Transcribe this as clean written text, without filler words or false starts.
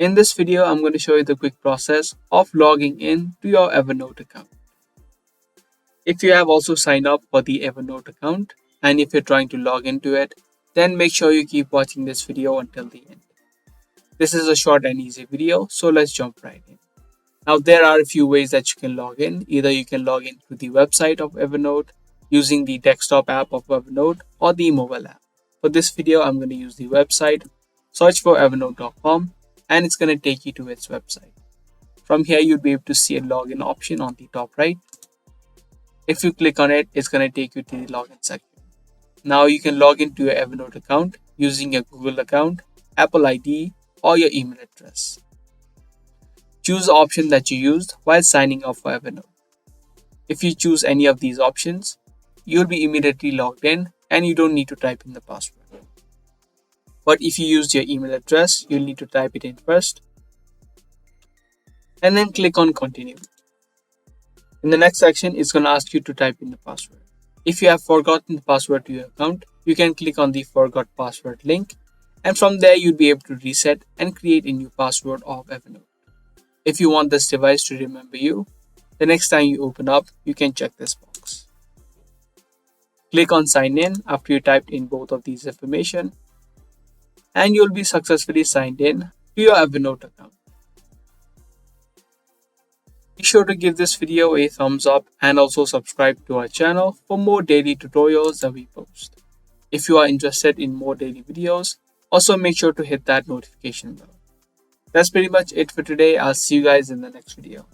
In this video, I'm going to show you the quick process of logging in to your Evernote account. If you have also signed up for the Evernote account and if you're trying to log into it, then make sure you keep watching this video until the end. This is a short and easy video, so let's jump right in. Now, there are a few ways that you can log in. Either you can log in to the website of Evernote using the desktop app of Evernote or the mobile app. For this video, I'm going to use the website. Search for evernote.com and it's going to take you to its website. From here, you'll be able to see a login option on the top right. If you click on it, it's going to take you to the login section. Now you can log into your Evernote account using your Google account, Apple ID, or your email address. Choose the option that you used while signing up for Evernote. If you choose any of these options, you'll be immediately logged in and you don't need to type in the password. But if you used your email address, you'll need to type it in first and then click on continue. In the next section, it's going to ask you to type in the password. If you have forgotten the password to your account, you can click on the forgot password link and from there you'll be able to reset and create a new password of Evernote. If you want this device to remember you, the next time you open up, you can check this box. Click on sign in after you typed in both of these information and you'll be successfully signed in to your Evernote account. Be sure to give this video a thumbs up and also subscribe to our channel for more daily tutorials that we post. If you are interested in more daily videos, also make sure to hit that notification bell. That's pretty much it for today. I'll see you guys in the next video.